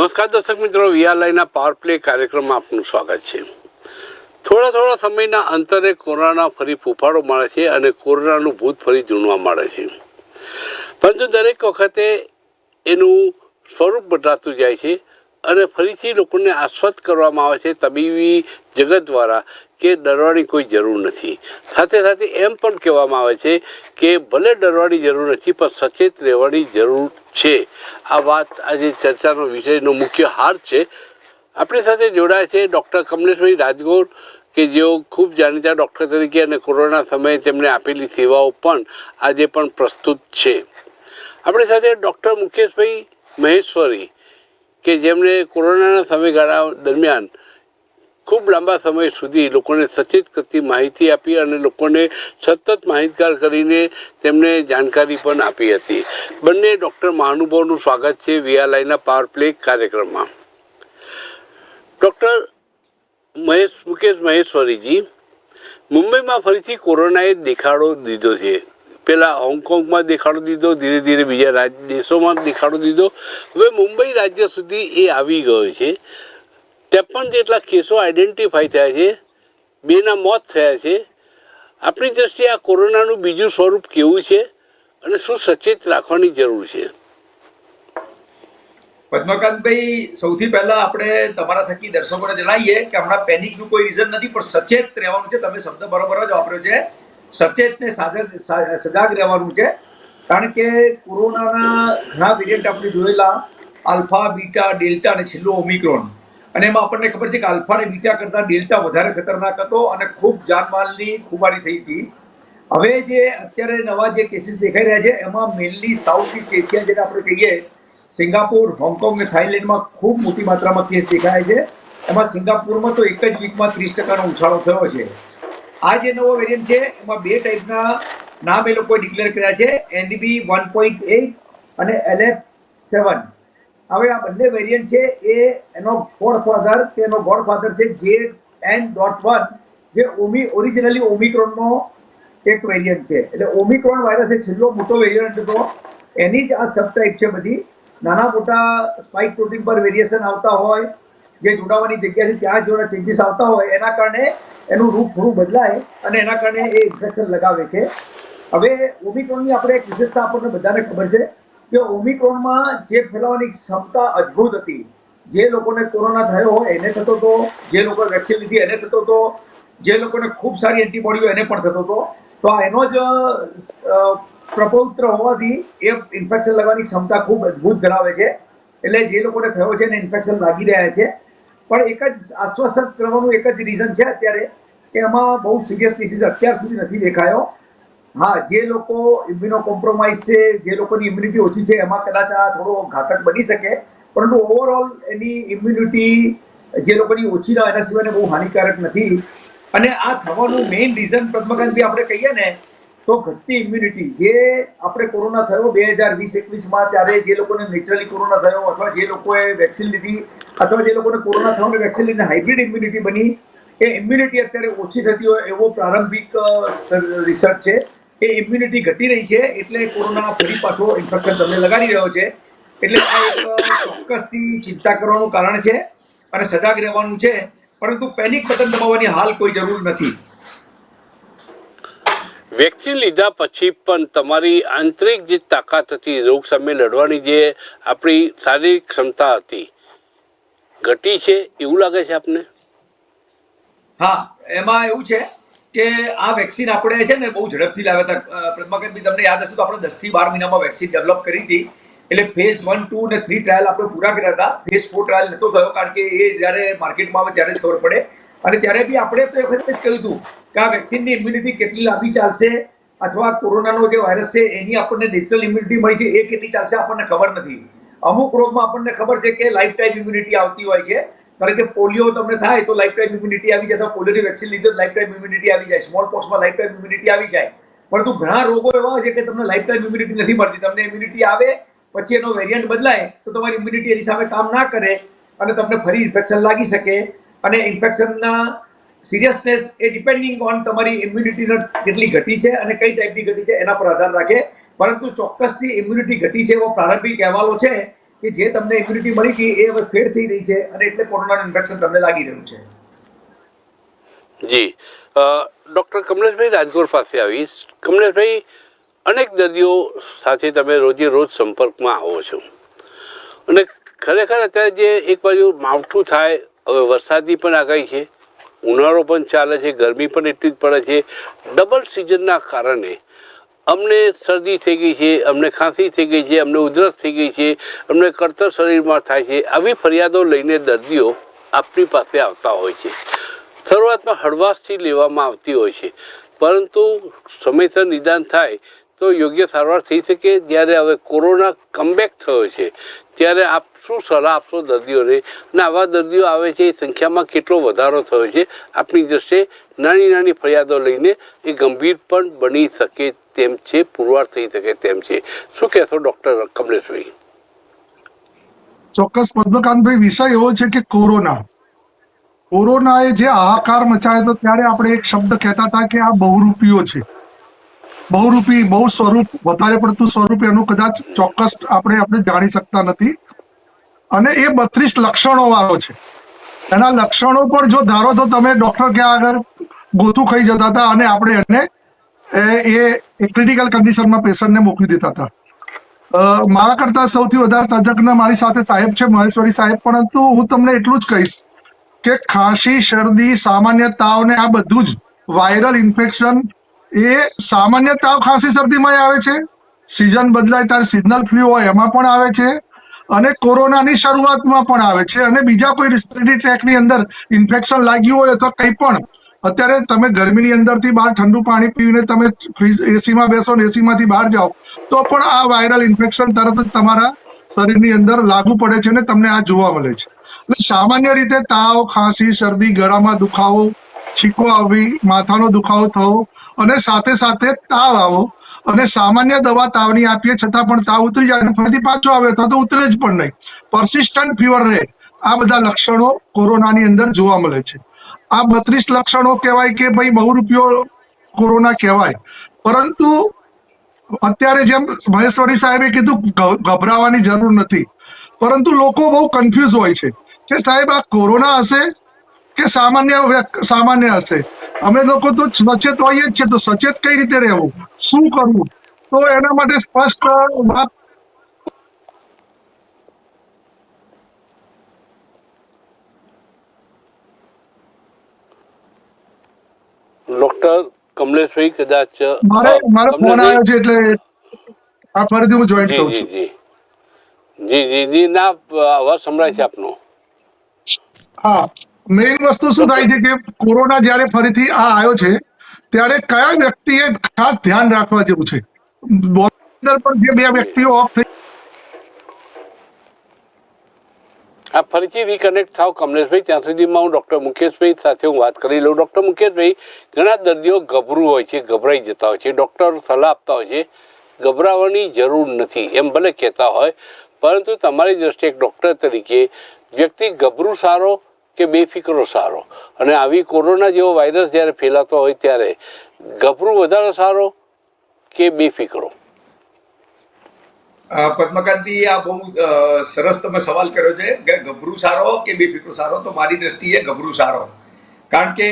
નમસ્કાર દર્શક મિત્રો, વીઆરલાઈના પાવર પ્લે કાર્યક્રમમાં આપનું સ્વાગત છે. થોડા સમયના અંતરે કોરોના ફરી ફૂફાડો મારે છે અને કોરોનાનું ભૂત ફરી જૂનવા માંડે છે. પરંતુ દરેક વખતે એનું સ્વરૂપ બદલાતું જાય છે અને ફરીથી લોકોને આશ્વસ્ત કરવામાં આવે છે તબીબી જગત દ્વારા કે ડરવાની કોઈ જરૂર નથી. સાથે સાથે એમ પણ કહેવામાં આવે છે કે ભલે ડરવાની જરૂર નથી પણ સચેત રહેવાની જરૂર છે. આ વાત આજે ચર્ચાનો વિષયનો મુખ્ય હાર છે. આપણી સાથે જોડાય છે ડૉક્ટર કમલેશભાઈ રાજગોર, કે જેઓ ખૂબ જાણીતા ડૉક્ટર તરીકે અને કોરોના સમયે તેમણે આપેલી સેવાઓ પણ આજે પણ પ્રસ્તુત છે. આપણી સાથે ડૉક્ટર મુકેશભાઈ મહેશ્વરી, કે જેમણે કોરોનાના સમયગાળા દરમિયાન ખૂબ લાંબા સમય સુધી લોકોને સચેત કરતી માહિતી આપી અને લોકોને સતત માહિતગાર કરીને તેમને જાણકારી પણ આપી હતી. બંને ડૉક્ટર મહાનુભાવોનું સ્વાગત છે વીઆરલાઈના પાવર પ્લે કાર્યક્રમમાં. ડૉક્ટર મુકેશ મહેશ્વરીજી, મુંબઈમાં ફરીથી કોરોનાએ દેખાડો દીધો છે. પહેલાં હોંગકોંગમાં દેખાડો દીધો, ધીરે ધીરે બીજા દેશોમાં દેખાડો દીધો, હવે મુંબઈ રાજ્ય સુધી એ આવી ગયો છે. 53 જેટલા કેસો આઈડેન્ટિફાઈ થયા છે, 2ના મોત થયા છે. આપણી દ્રષ્ટિએ આ કોરોનાનું બીજું સ્વરૂપ કેવું છે અને શું સચેત રાખવાની જરૂર છે? પદ્મકાંતભાઈ, સૌથી પહેલા આપણે તમારા થકી દર્શકોને જણાવીએ કે હમણાં પેનિકનું કોઈ રીઝન નથી, પણ સચેત રહેવાનું છે. તમે શબ્દ બરોબર જ વાપર્યો છે, સચેત ને સજાગ રહેવાનું છે. કારણ કે કોરોનાના ઘણા વેરિયન્ટ આપણે જોયેલા, આલ્ફા, બીટા, ડેલ્ટા અને છેલ્લો ઓમિક્રોન. અને એમાં આપણને ખબર છે કે આલ્ફા અને બીટા કરતા ડેલ્ટા વધારે ખતરનાક હતો અને ખૂબ જાનમાલની ખુમારી થઈ હતી. હવે જે અત્યારે નવા જે કેસીસ દેખાઈ રહ્યા છે એમાં મેનલી સાઉથ ઇસ્ટ એશિયા જેને આપણે કહીએ, સિંગાપુર, હોંગકોંગ અને થાઈલેન્ડમાં ખૂબ મોટી માત્રામાં કેસ દેખાય છે. એમાં સિંગાપુરમાં તો એક જ વીકમાં 30%નો ઉછાળો થયો છે. આ જે નવો વેરિયન્ટ છે એમાં બે ટાઈપના નામ એ લોકોએ ડિક્લેર કર્યા છે, NB1.8 અને LF7. હવે આ બંને વેરિયન્ટ છે એ એનો ગોડફાધર છે JN.1, જે ઓરિજિનલી ઓમિક્રોનનો એક વેરિયન્ટ છે. એટલે ઓમિક્રોન વાયરસ એ છેલ્લો મોટો વેરિયન્ટ હતો, એની જ આ સબ ટાઈપ છે. બધી નાના મોટા સ્પાઇક પ્રોટીન પર વેરિએશન આવતા હોય, જે જોડાવાની જગ્યાથી ત્યાં જોડા ચેન્જીસ આવતા હોય, એના કારણે એનું રૂપ થોડું બદલાય અને એના કારણે એ ઇન્ફેક્શન લગાવે છે. હવે ઓમિક્રોનની આપણે એક વિશેષતા આપણને બધાને ખબર છે કે ઓમિક્રોનમાં જે ફેલાવાની ક્ષમતા અદ્ભુત હતી. જે લોકોને કોરોના થયો હોય એને થતો હતો, જે લોકોએ વેક્સિન લીધી એને થતો હતો, જે લોકોને ખૂબ સારી એન્ટીબોડી હોય એને પણ થતો હતો. તો આ એનો જ પ્રપૌત્ર હોવાથી એ ઇન્ફેક્શન લાગવાની ક્ષમતા ખૂબ અદ્ભુત ધરાવે છે. એટલે જે લોકોને થયો છે એને ઇન્ફેક્શન લાગી રહ્યા છે. પણ એક જ આશ્વાસન કરવાનું એક જ રીઝન છે અત્યારે કે એમાં બહુ સિરિયસ કેસીસ અત્યાર સુધી નથી દેખાયો. હા, જે લોકો ઇમ્યુનો કોમ્પ્રોમાઇઝ છે, જે લોકોની ઇમ્યુનિટી ઓછી છે, એમાં કદાચ આ થોડો ઘાતક બની શકે, પરંતુ ઓવરઓલ એની ઇમ્યુનિટી જે લોકોની ઓછી ના એના સિવાય બહુ હાનિકારક નથી. અને આ થવાનું મેઇન રીઝન પદ્મકાંતભાઈ આપણે કહીએ ને તો ઘટતી ઇમ્યુનિટી. જે આપણે કોરોના થયો 2020-21માં, ત્યારે જે લોકોને નેચરલી કોરોના થયો અથવા જે લોકોએ વેક્સિન લીધી અથવા જે લોકોને કોરોના થયો અને વેક્સિન લીધે હાઇબ્રિડ ઇમ્યુનિટી બની, એ ઇમ્યુનિટી અત્યારે ઓછી થતી હોય એવો પ્રારંભિક રિસર્ચ છે. એ ઇમ્યુનિટી ઘટી રહી છે એટલે કોરોના ફરી પાછો ઇન્ફેક્શન તમને લગાડી રહ્યો છે. એટલે આ એક ચોક્કસથી ચિંતા કરવાનું કારણ છે અને સજાગ રહેવાનું છે. પરંતુ પેનિક બટન દબાવવાની હાલ કોઈ જરૂર નથી. વેક્સિન લીધા પછી પણ તમારી આંતરિક જે તાકાત હતી, રોગ સામે લડવાની જે આપણી શારીરિક ક્ષમતા હતી, ઘટી છે એવું લાગે છે આપને? હા, એમાં એવું છે કે આ વેક્સિન આપણે છે ને બહુ ઝડપથી લાવ્યા હતા. પદ્મકાંતભાઈ, તમને યાદ હશે તો આપણે 10 થી 12 મહિનામાં વેક્સિન ડેવલપ કરી હતી. એટલે ફેઝ 1, 2 અને 3 ટ્રાયલ આપણે પૂરા કર્યા હતા. ફેઝ 4 ટ્રાયલ નતો થયો કારણ કે એ જ્યારે માર્કેટમાં આવે ત્યારે જ ખબર પડે. અને ત્યારે બી આપણે તો એ વખતે જ કહ્યું હતું કે આ વેક્સિનની ઇમ્યુનિટી કેટલી લાંબી ચાલશે અથવા કોરોનાનો જે વાયરસ છે એની આપણને નેચરલ ઇમ્યુનિટી મળી છે એ કેટલી ચાલશે આપણને ખબર નથી. અમુક રોગમાં આપણને ખબર છે કે લાઈફ ટાઈમ ઇમ્યુનિટી આવતી હોય છે. કારણ કે પોલિયો તમને થાય તો લાઈફ ટાઈમ ઇમ્યુનિટી આવી જાય, પોલિયોની વેક્સિન લીધો લાઈફ ટાઈમ ઇમ્યુનિટી આવી જાય, સ્મોલ પોક્સમાં લાઈફ ટાઈમ ઇમ્યુનિટી આવી જાય. પરંતુ ઘણા રોગો એવા છે કે તમને લાઈફ ટાઈમ ઇમ્યુનિટી નથી મળતી. તમને ઇમ્યુનિટી આવે પછી એનો વેરિયન્ટ બદલાય તો તમારી ઇમ્યુનિટી એની સામે કામ ના કરે અને તમને ફરી ઇન્ફેક્શન લાગી શકે. અને ઇન્ફેક્શનના સિરિયસનેસ એ ડિપેન્ડિંગ ઓન તમારી ઇમ્યુનિટી કેટલી ઘટી છે અને કઈ ટાઈપની ઘટી છે એના પર આધાર રાખે. પરંતુ ચોક્કસથી ઇમ્યુનિટી ઘટી છે એવો પ્રારંભિક અહેવાલો છે કે જે તમને ઇમ્યુનિટી મળી હતી એ હવે ફેડ થઈ રહી છે અને એટલે કોરોનાનું ઇન્ફેક્શન તમને લાગી રહ્યું છે. જી ડૉક્ટર કમલેશભાઈ રાજગોર પાસે આવીશ. કમલેશભાઈ, અનેક દર્દીઓ સાથે તમે રોજે રોજ સંપર્કમાં આવો છો અને ખરેખર અત્યારે જે એક બાજુ માવઠું થાય, હવે વરસાદની પણ આગાહી છે, ઉનાળો પણ ચાલે છે, ગરમી પણ એટલી જ પડે છે, ડબલ સિઝનના કારણે અમને શરદી થઈ ગઈ છે, અમને ખાંસી થઈ ગઈ છે, અમને ઉધરસ થઈ ગઈ છે, અમને કળતર શરીરમાં થાય છે, આવી ફરિયાદો લઈને દર્દીઓ આપની પાસે આવતા હોય છે. શરૂઆતમાં હળવાશથી લેવામાં આવતી હોય છે, પરંતુ સમયસર નિદાન થાય તો યોગ્ય સારવાર થઈ શકે. જ્યારે હવે કોરોના કમબેક થયો છે ત્યારે આપ શું સલાહ આપશો દર્દીઓને, અને આવા દર્દીઓ આવે છે એ સંખ્યામાં કેટલો વધારો થયો છે આપની દ્રષ્ટિએ? નાની નાની ફરિયાદો લઈને એ ગંભીર પણ બની શકે તેમ છે, પુરવાર થઈ શકે તેમ છે. શું કહેશો ડૉક્ટર કમલેશભાઈ? ચોક્કસ પદ્મકાંતભાઈ, વિષય એવો છે કે કોરોનાએ જે હાહાકાર મચાવ્યો હતો ત્યારે આપણે એક શબ્દ કહેતા હતા કે આ બહુરૂપીઓ છે. બહુરૂપી, બહુ સ્વરૂપ, વધારે પડતું સ્વરૂપ એનું કદાચ ચોક્કસ આપણે જાણી શકતા નથી. અને એ 32 લક્ષણો વાળો છે. એના લક્ષણો પણ જો ધારો તો તમે ડોક્ટર ક્યાં આગળ ગોથું ખાઈ જતા હતા અને આપણે એને એ ક્રિટિકલ કન્ડિશનમાં પેશન્ટને મોકલી દેતા હતા. મારા કરતા સૌથી વધારે તજજ્ઞ મારી સાથે સાહેબ છે, મહેશ્વરી સાહેબ. પરંતુ હું તમને એટલું જ કહીશ કે ખાંસી, શરદી, સામાન્ય તાવ ને આ બધું જ વાયરલ ઇન્ફેક્શન એ સામાન્ય તાવ, ખાંસી, શરદીમાં આવે છે. સિઝન બદલાય ત્યારે સિઝનલ ફ્લુ હોય એમાં પણ આવે છે, અને કોરોનાની શરૂઆતમાં પણ આવે છે, અને બીજા કોઈ રિસ્પિરેટરી ટ્રેકની અંદર ઇન્ફેક્શન લાગ્યું હોય તો કંઈ પણ. અત્યારે તમે ગરમીની અંદરથી બહાર ઠંડુ પાણી પીને તમે એસીમાં બેસો ને એસીમાંથી બહાર જાઓ તો પણ આ વાયરલ ઇન્ફેક્શન તરત જ તમારા શરીરની અંદર લાગુ પડે છે અને તમને આ જોવા મળે છે. એટલે સામાન્ય રીતે તાવ, ખાંસી, શરદી, ગળામાં દુખાવો, છીંકો આવવી, માથાનો દુખાવો થવો અને સાથે સાથે તાવ આવો, અને સામાન્ય દવા તાવની આપીએ છતાં પણ તાવ ઉતરી જાય અને ફરીથી પાછો આવે અથવા તો ઉતરે જ પણ નહીં, પરસિસ્ટન્ટ ફીવર રહે. આ બધા લક્ષણો કોરોનાની અંદર જોવા મળે છે. આ 32 લક્ષણો કહેવાય કે ભાઈ બહુરૂપિયો કોરોના કહેવાય. પરંતુ અત્યારે જેમ મહેશ્વરી સાહેબે કીધું, ગભરાવાની જરૂર નથી, પરંતુ લોકો બહુ કન્ફ્યુઝ હોય છે કે સાહેબ આ કોરોના હશે કે સામાન્ય હશે. અમે લોકો તો સચેત હોઈએ જ છે, તો સચેત કઈ રીતે રહેવું, શું કરવું? તો એના માટે સ્પષ્ટ વાત ડૉક્ટર કમલેશભાઈ, કદાચ મારો ફોન આવ્યો છે એટલે આ ફરીથી હું જોઈન્ટ જી થઉં જી છું. જી જી જી જી ના, અવાજ સંભળાય છે આપનો. હા, મેઇન વસ્તુ શું થાય છે કે કોરોના જયારે ફરીથી આ આવ્યો છે ત્યારે કયા વ્યક્તિએ ખાસ ધ્યાન રાખવા જેવું છે? બોર્ડર પર જે 2 વ્યક્તિઓ ઓફ થઈ, આપ ફરીથી રિકનેક્ટ થાવ કમલેશભાઈ, ત્યાં સુધીમાં હું ડૉક્ટર મુકેશભાઈ સાથે હું વાત કરી લઉં. ડૉક્ટર મુકેશભાઈ, ઘણા દર્દીઓ ગભરું હોય છે, ગભરાઈ જતા હોય છે, ડૉક્ટર સલાહ આપતા હોય છે ગભરાવાની જરૂર નથી એમ ભલે કહેતા હોય, પરંતુ તમારી દ્રષ્ટિએ એક ડૉક્ટર તરીકે વ્યક્તિ ગભરું સારો કે બેફિકરો સારો? અને આવી કોરોના જેવો વાયરસ જ્યારે ફેલાતો હોય ત્યારે ગભરું વધારે સારો કે બેફિકરો? પદ્મકાંતજી, આ બહુ સરસ તમે સવાલ કર્યો છે કે ગભરું સારો કે બેફિકરો સારો. તો મારી દ્રષ્ટિએ ગભરું સારો. કારણ કે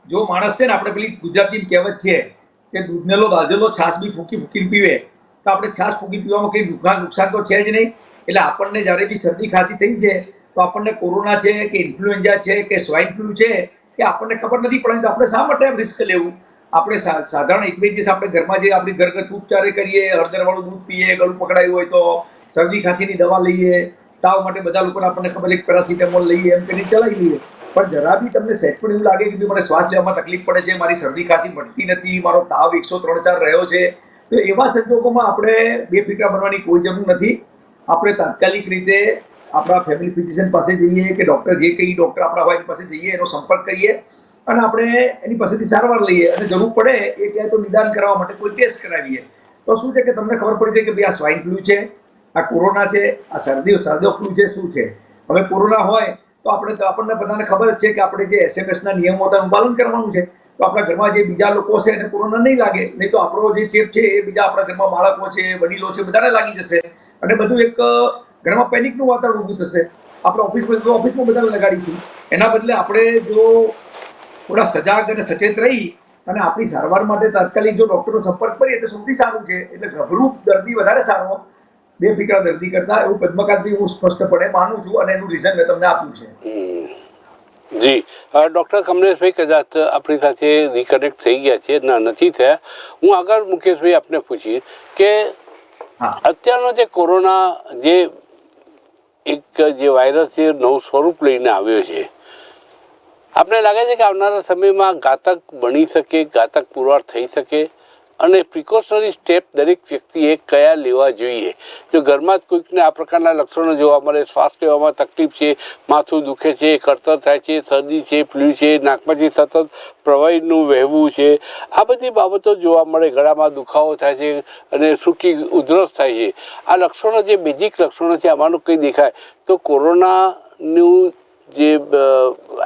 જો માણસ છે ને, આપણે પેલી ગુજરાતી કહેવત છે કે દૂધનેલો દાઝેલો છાશ બી ફૂંકી ફૂંકીને પીવે, તો આપણે છાશ ફૂંકી પીવામાં કંઈ નુકસાન તો છે જ નહીં. એટલે આપણને જ્યારે બી શરદી ખાંસી થઈ છે તો આપણને કોરોના છે કે ઇન્ફ્લુએન્ઝા છે કે સ્વાઇન ફ્લુ છે કે આપણને ખબર નથી પડતી, તો આપણે શા માટે રિસ્ક લેવું? આપણે સાધારણ એક બે દિવસ આપણે ઘરમાં જે આપણી ઘરગથ્થુ ઉપચાર કરીએ, હળદરવાળું દૂધ પીએ, ગળું પકડાયું હોય તો શરદી ખાંસીની દવા લઈએ, તાવ માટે બધા લોકોને આપણને ખબર છે પેરાસિટામોલ લઈએ, એમ કરીને ચલાવી લઈએ. પણ જરા બી તમને સહેજ પણ એવું લાગે કે મને શ્વાસ લેવામાં તકલીફ પડે છે, મારી શરદી ખાંસી મટતી નથી, મારો તાવ 103-4 રહ્યો છે, તો એવા સંજોગોમાં આપણે બેફિકરા બનવાની કોઈ જરૂર નથી. આપણે તાત્કાલિક રીતે આપણા ફેમિલી ફિઝિશિયન પાસે જઈએ કે ડૉક્ટર જે કંઈ ડૉક્ટર આપણા હોય એની પાસે જઈએ, એનો સંપર્ક કરીએ અને આપણે એની પાસેથી સારવાર લઈએ, અને જરૂર પડે એ ક્યાંય તો નિદાન કરવા માટે કોઈ ટેસ્ટ કરાવીએ. તો શું છે કે તમને ખબર પડી જાય કે ભાઈ આ સ્વાઇન ફ્લુ છે, આ કોરોના છે, આ સરદો ફ્લુ છે, શું છે. હવે કોરોના હોય તો આપણને બધાને ખબર જ છે કે આપણે જે SMS ના નિયમો હતા એનું પાલન કરવાનું છે. તો આપણા ઘરમાં જે બીજા લોકો છે એને કોરોના નહીં લાગે, નહીં તો આપણો જે ચેપ છે એ બીજા આપણા ઘરમાં બાળકો છે, વડીલો છે, બધાને લાગી જશે અને બધું એક ઘરમાં પેનિકનું વાતાવરણ ઊભું થશે. આપણે ઓફિસમાં બધાને લગાડીશું. એના બદલે આપણે જો થોડા સજાગ અને સચેત રહી અને આપણી સારવાર માટે તાત્કાલિક જો ડોક્ટરનો સંપર્ક કરીએ તો સૌથી સારું છે. એટલે ગભરું દર્દી વધારે સારો, બેફિકરા દર્દી કરતા, એવું પદ્મકાંતભાઈ હું સ્પષ્ટપણે માનું છું અને એનું રીઝન મેં તમને આપ્યું છે. જી, ડૉક્ટર કમલેશભાઈ કદાચ આપણી સાથે રિકનેક્ટ થઈ ગયા છે, ના નથી થયા. હું આગળ મુકેશભાઈ આપને પૂછીશ કે હા, અત્યારનો જે કોરોના જે એક જે વાયરસ છે નવું સ્વરૂપ લઈને આવ્યો છે, આપને લાગે છે કે આવનારા સમયમાં ઘાતક બની શકે, ઘાતક પુરવાર થઈ શકે, અને પ્રિકોશનરી સ્ટેપ દરેક વ્યક્તિએ કયા લેવા જોઈએ? જો ઘરમાં જ કોઈકને આ પ્રકારના લક્ષણો જોવા મળે, શ્વાસ લેવામાં તકલીફ છે, માથું દુખે છે, કળતર થાય છે, શરદી છે, ફ્લૂ છે, નાકમાંથી સતત પ્રવાહીનું વહેવું છે, આ બધી બાબતો જોવા મળે, ગળામાં દુખાવો થાય છે અને સૂકી ઉધરસ થાય છે, આ લક્ષણો જે બેઝિક લક્ષણો છે આમાંનું કંઈ દેખાય તો કોરોનાનું જે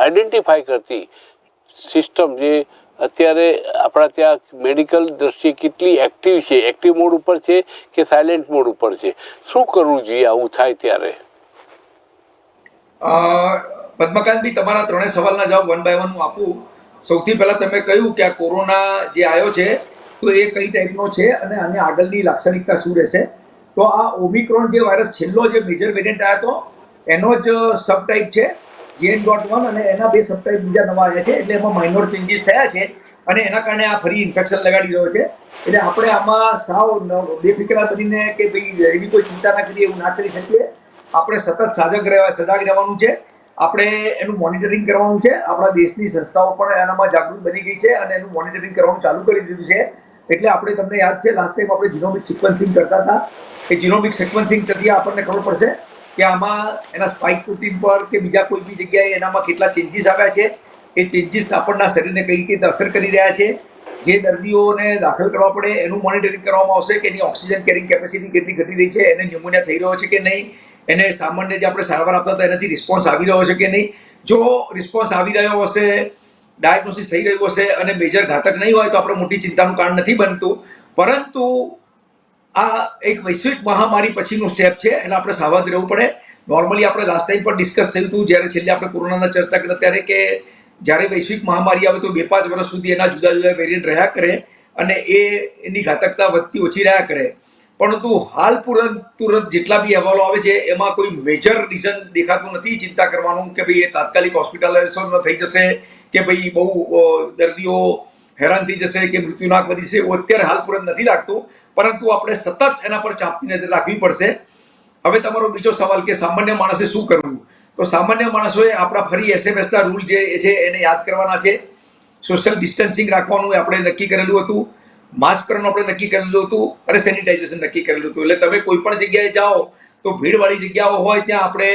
આઈડેન્ટિફાઈ કરતી સિસ્ટમ જે અત્યારે આપણા ત્યાં મેડિકલ દ્રષ્ટિએ કેટલી એક્ટિવ છે, એક્ટિવ મોડ ઉપર છે કે સાયલેન્ટ મોડ ઉપર છે, શું કરવું જોઈએ આવું થાય ત્યારે? પદ્મકાંતભાઈ, તમારા ત્રણેય સવાલના જવાબ વન બાય વન હું આપું. સૌથી પહેલા તમે કહ્યું કે આ કોરોના જે આવ્યો છે તો એ કઈ ટાઈપનો છે અને આની આગળની લાક્ષણિકતા શું રહેશે. તો આ ઓમિક્રોન જે વાયરસ છેલ્લો જે મેજર વેરિયન્ટ આવ્યો હતો એનો જ સબ ટાઈપ છે JN.1, અને એના બે સબ ટાઈપ બીજા નવા આવ્યા છે. એટલે એમાં માઇનોર ચેન્જીસ થયા છે અને એના કારણે આ ફરી ઇન્ફેક્શન લગાડી રહ્યો છે. એટલે આપણે આમાં સાવ બેફિકરા બનીને કે ભાઈ એની કોઈ ચિંતા ના કરીએ એવું ના કરી શકીએ. આપણે સતત સજાગ રહેવાનું છે. આપણે એનું મોનિટરિંગ કરવાનું છે. આપણા દેશની સંસ્થાઓ પણ એનામાં જાગૃત બની ગઈ છે અને એનું મોનિટરિંગ કરવાનું ચાલુ કરી દીધું છે. એટલે આપણે, તમને યાદ છે લાસ્ટ ટાઈમ આપણે જીનોમિક સિક્વન્સિંગ કરતા હતા, એ જીનોમિક સિક્વન્સિંગ થકી આપણને ખબર પડશે કે આમાં એના સ્પાઇક પ્રોટીન પર કે બીજા કોઈ બી જગ્યાએ એનામાં કેટલા ચેન્જીસ આવ્યા છે. એ ચેન્જીસ આપણના શરીરને કઈ રીતે અસર કરી રહ્યા છે. જે દર્દીઓને દાખલ કરવા પડે એનું મોનિટરિંગ કરવામાં આવશે કે એની ઓક્સિજન કેરિંગ કેપેસિટી કેટલી ઘટી રહી છે, એને ન્યુમોનિયા થઈ રહ્યો છે કે નહીં, એને સામાન્ય જે આપણે સારવાર આપતા હતા એનાથી રિસ્પોન્સ આવી રહ્યો છે કે નહીં. જો રિસ્પોન્સ આવી રહ્યો હશે, ડાયગ્નોસિસ થઈ રહ્યું હશે અને મેજર ઘાતક નહીં હોય તો આપણે મોટી ચિંતાનું કારણ નથી બનતું. પરંતુ આ એક વૈશ્વિક મહામારી પછીનું સ્ટેપ છે એટલે આપણે સાવધ રહેવું પડે. નોર્મલી આપણે લાસ્ટ ટાઈમ પર ડિસ્કસ થયું હતું જ્યારે છેલ્લે આપણે કોરોનાના ચર્ચા કરતા ત્યારે કે જ્યારે વૈશ્વિક મહામારી આવે તો 2-5 વર્ષ સુધી એના જુદા જુદા વેરિયન્ટ રહ્યા કરે અને એની ઘાતકતા વધતી ઓછી રહ્યા કરે. પરંતુ હાલ તુરંત જેટલા બી અહેવાલો આવે છે એમાં કોઈ મેજર રીઝન દેખાતું નથી ચિંતા કરવાનું કે ભાઈ એ તાત્કાલિક હોસ્પિટલાઇઝેશન થઈ જશે કે ભાઈ બહુ દર્દીઓ હેરાન થઈ જશે કે મૃત્યુનાક વધી છે, એવું અત્યારે હાલ તુરંત નથી લાગતું. પરંતુ આપણે સતત એના પર ચાંપતી નજર રાખવી પડશે. હવે તમારો બીજો સવાલ કે સામાન્ય માણસે શું કરવું, તો સામાન્ય માણસોએ આપણા ફરી SMS ના રૂલ જે છે એને યાદ કરવાના છે. સોશિયલ ડિસ્ટન્સિંગ રાખવાનું આપણે નક્કી કરેલું હતું, માસ્ક પહેરવાનું આપણે નક્કી કરેલું હતું અને સેનિટાઇઝેશન નક્કી કરેલું હતું. એટલે તમે કોઈ પણ જગ્યાએ જાઓ તો ભીડવાળી જગ્યાઓ હોય ત્યાં આપણે